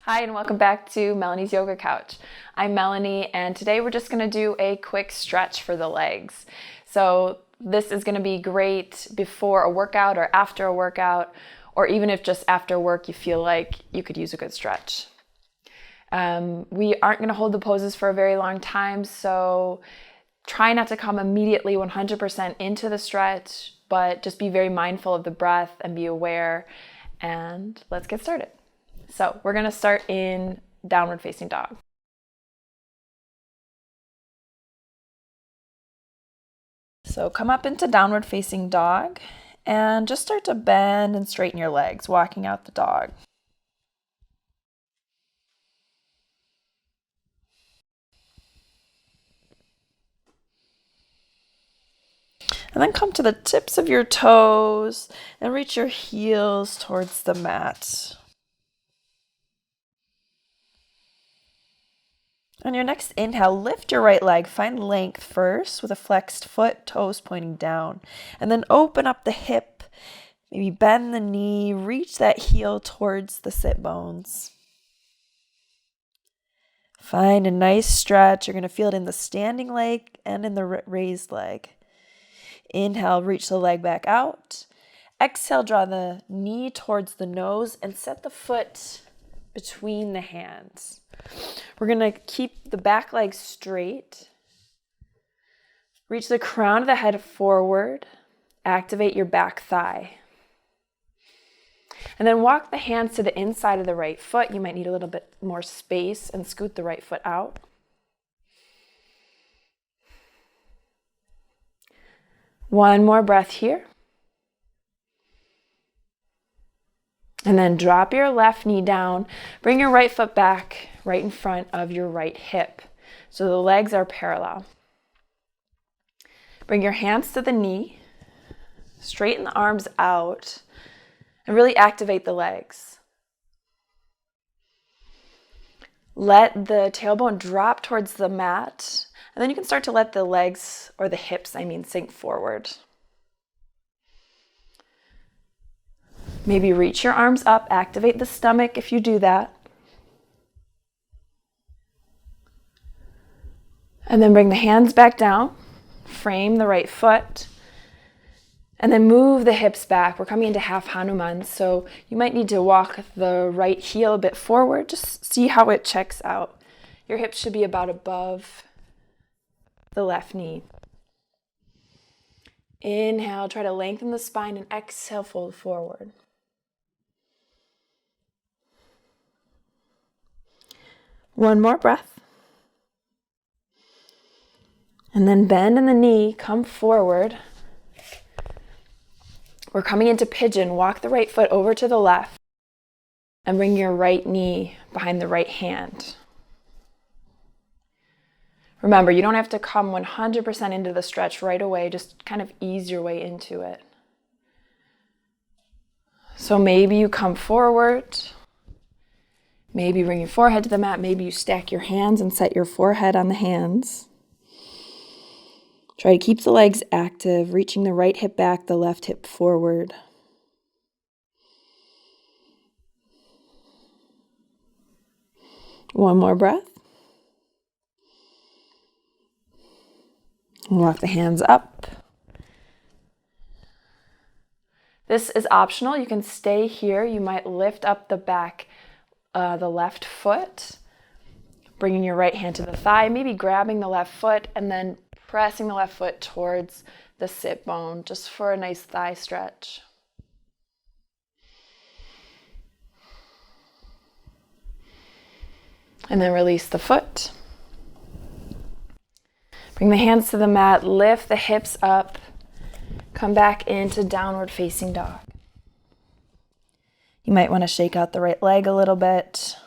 Hi and welcome back to Melanie's Yoga Couch. I'm Melanie and today we're just going to do a quick stretch for the legs. So this is going to be great before a workout or after a workout, or even if just after work you feel like you could use a good stretch. We aren't going to hold the poses for a very long time, so try not to come immediately 100% into the stretch, but just be very mindful of the breath and be aware, and let's get started. So we're going to start in downward facing dog. So come up into downward facing dog and just start to bend and straighten your legs, walking out the dog. And then come to the tips of your toes and reach your heels towards the mat. On your next inhale, lift your right leg. Find length first with a flexed foot, toes pointing down. And then open up the hip. Maybe bend the knee, reach that heel towards the sit bones. Find a nice stretch. You're going to feel it in the standing leg and in the raised leg. Inhale, reach the leg back out. Exhale, draw the knee towards the nose and set the foot between the hands. We're going to keep the back leg straight. Reach the crown of the head forward. Activate your back thigh. And then walk the hands to the inside of the right foot. You might need a little bit more space and scoot the right foot out. One more breath here. And then drop your left knee down. Bring your right foot back right in front of your right hip, so the legs are parallel. Bring your hands to the knee. Straighten the arms out and really activate the legs. Let the tailbone drop towards the mat, and then you can start to let the legs, or the hips, sink forward. Maybe reach your arms up, activate the stomach if you do that. And then bring the hands back down, frame the right foot, and then move the hips back. We're coming into half Hanuman, so you might need to walk the right heel a bit forward. Just see how it checks out. Your hips should be about above the left knee. Inhale, try to lengthen the spine, and exhale, fold forward. One more breath. And then bend in the knee, come forward. We're coming into pigeon. Walk the right foot over to the left and bring your right knee behind the right hand. Remember, you don't have to come 100% into the stretch right away. Just kind of ease your way into it. So maybe you come forward. Maybe bring your forehead to the mat. Maybe you stack your hands and set your forehead on the hands. Try to keep the legs active, reaching the right hip back, the left hip forward. One more breath. Walk the hands up. This is optional. You can stay here. You might lift up the back, the left foot, bringing your right hand to the thigh, maybe grabbing the left foot and then pressing the left foot towards the sit bone, just for a nice thigh stretch. And then release the foot. Bring the hands to the mat, lift the hips up, come back into downward facing dog. You might want to shake out the right leg a little bit.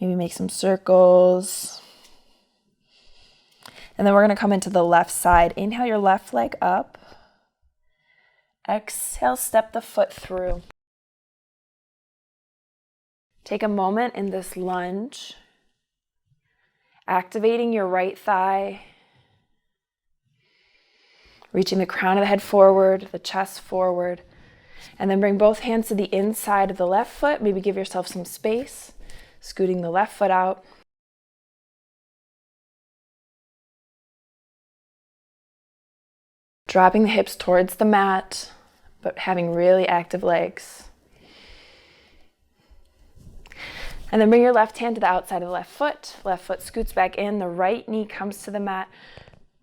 Maybe make some circles. And then we're going to come into the left side. Inhale your left leg up. Exhale, step the foot through. Take a moment in this lunge, activating your right thigh, reaching the crown of the head forward, the chest forward, And then bring both hands to the inside of the left foot. Maybe give yourself some space, scooting the left foot out. Dropping the hips towards the mat, but having really active legs. And then bring your left hand to the outside of the left foot. Left foot scoots back in. The right knee comes to the mat.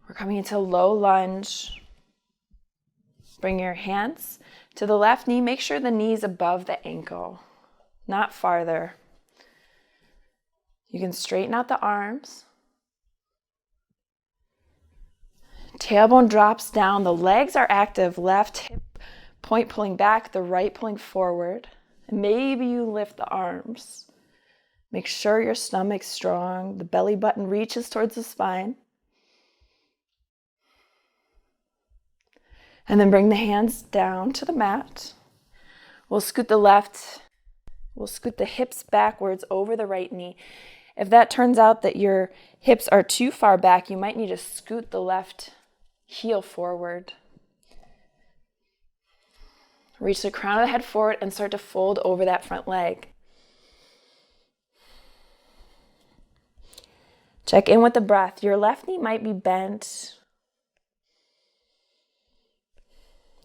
We're coming into low lunge. Bring your hands to the left knee. Make sure the knee is above the ankle, not farther. You can straighten out the arms. Tailbone drops down. The legs are active. Left hip point pulling back, the right pulling forward. And maybe you lift the arms. Make sure your stomach's strong. The belly button reaches towards the spine. And then bring the hands down to the mat. We'll scoot the hips backwards over the right knee. If that turns out that your hips are too far back, you might need to scoot the left heel forward. Reach the crown of the head forward and start to fold over that front leg. Check in with the breath. Your left knee might be bent.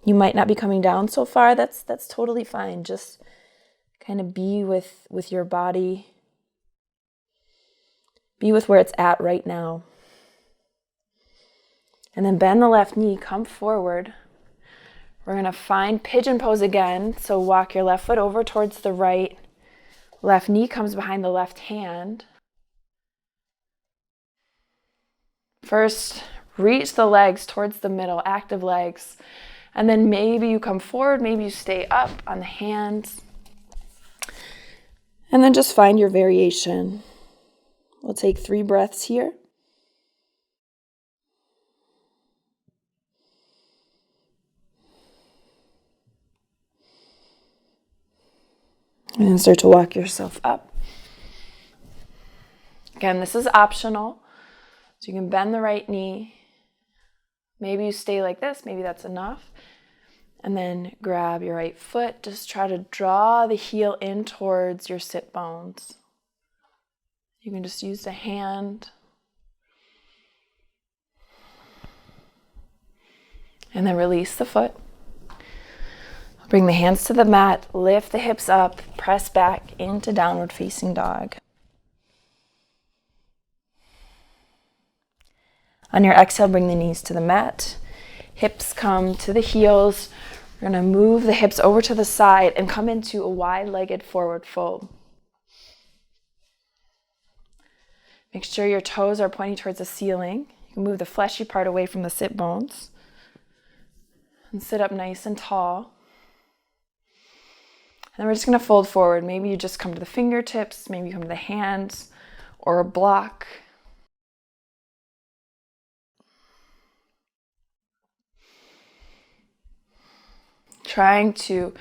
You might not be coming down so far. That's totally fine. Just kind of be with your body. Be with where it's at right now. And then bend the left knee, come forward. We're going to find pigeon pose again. So walk your left foot over towards the right. Left knee comes behind the left hand. First, reach the legs towards the middle, active legs. And then maybe you come forward, maybe you stay up on the hands. And then just find your variation. We'll take 3 breaths here. And then start to walk yourself up. Again, this is optional. So you can bend the right knee. Maybe you stay like this, maybe that's enough. And then grab your right foot. Just try to draw the heel in towards your sit bones. You can just use the hand. And then release the foot. Bring the hands to the mat, lift the hips up, press back into downward facing dog. On your exhale, bring the knees to the mat. Hips come to the heels. We're going to move the hips over to the side and come into a wide-legged forward fold. Make sure your toes are pointing towards the ceiling. You can move the fleshy part away from the sit bones. And sit up nice and tall. And then we're just going to fold forward. Maybe you just come to the fingertips, maybe you come to the hands, or a block. Trying to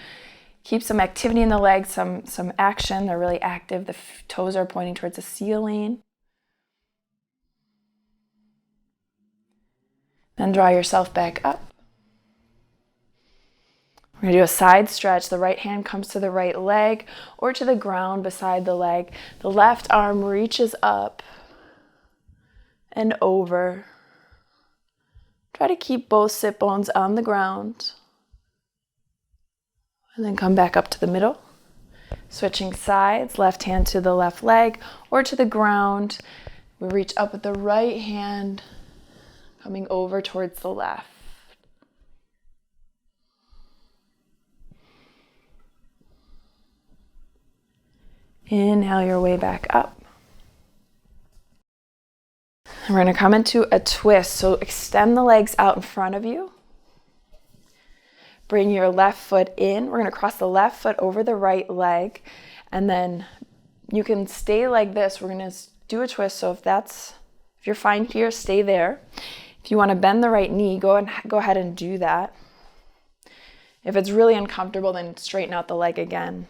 keep some activity in the legs, some action. They're really active. The toes are pointing towards the ceiling. Then draw yourself back up. We're going to do a side stretch. The right hand comes to the right leg or to the ground beside the leg. The left arm reaches up and over. Try to keep both sit bones on the ground. And then come back up to the middle. Switching sides, left hand to the left leg or to the ground. We reach up with the right hand, coming over towards the left. Inhale your way back up. And we're going to come into a twist. So extend the legs out in front of you. Bring your left foot in. We're going to cross the left foot over the right leg. And then you can stay like this. We're going to do a twist. So if you're fine here, stay there. If you want to bend the right knee, go ahead and do that. If it's really uncomfortable, then straighten out the leg again.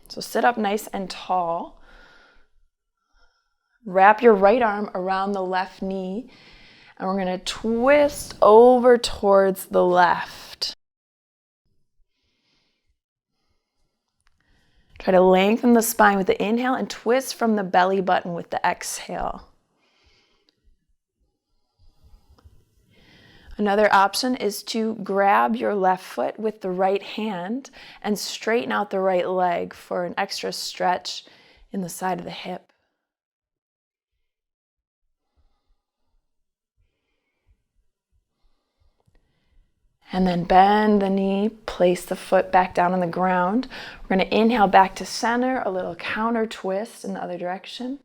So sit up nice and tall. Wrap your right arm around the left knee. And we're going to twist over towards the left. Try to lengthen the spine with the inhale and twist from the belly button with the exhale. Another option is to grab your left foot with the right hand and straighten out the right leg for an extra stretch in the side of the hip. And then bend the knee, place the foot back down on the ground. We're going to inhale back to center, a little counter twist in the other direction.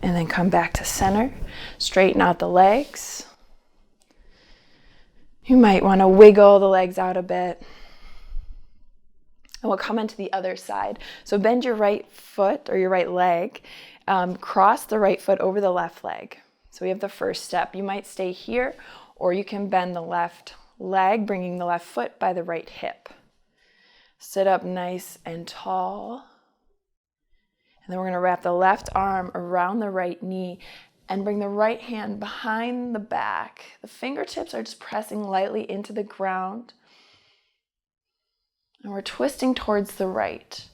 And then come back to center, straighten out the legs. You might want to wiggle the legs out a bit. And we'll come into the other side. So bend your right foot or your right leg, cross the right foot over the left leg. So we have the first step. You might stay here, or you can bend the left leg, bringing the left foot by the right hip. Sit up nice and tall. And then we're going to wrap the left arm around the right knee and bring the right hand behind the back. The fingertips are just pressing lightly into the ground. And we're twisting towards the right.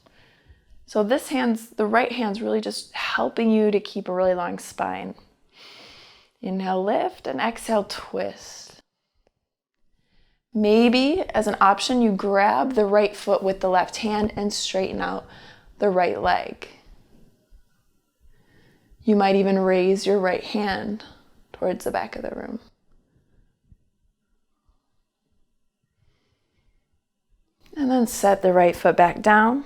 So the right hand's really just helping you to keep a really long spine. Inhale, lift, and exhale, twist. Maybe, as an option, you grab the right foot with the left hand and straighten out the right leg. You might even raise your right hand towards the back of the room. And then set the right foot back down.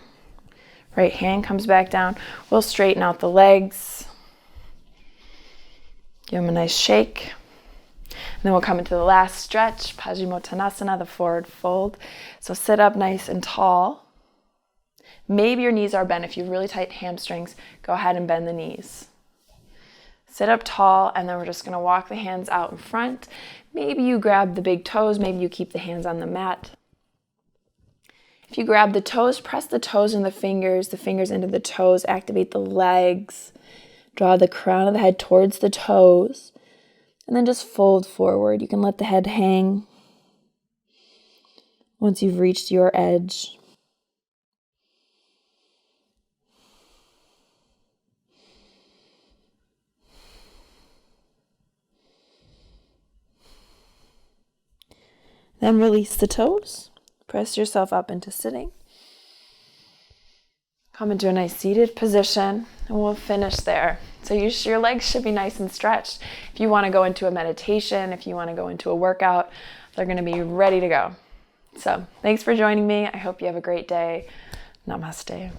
Right hand comes back down. We'll straighten out the legs. Give them a nice shake. And then we'll come into the last stretch, Paschimottanasana, the forward fold. So sit up nice and tall. Maybe your knees are bent. If you have really tight hamstrings, go ahead and bend the knees. Sit up tall, and then we're just going to walk the hands out in front. Maybe you grab the big toes. Maybe you keep the hands on the mat. If you grab the toes, press the toes into the fingers into the toes, activate the legs. Draw the crown of the head towards the toes, and then just fold forward. You can let the head hang once you've reached your edge. Then release the toes. Press yourself up into sitting. Come into a nice seated position, and we'll finish there. So your legs should be nice and stretched. If you want to go into a meditation, if you want to go into a workout, they're going to be ready to go. So thanks for joining me. I hope you have a great day. Namaste.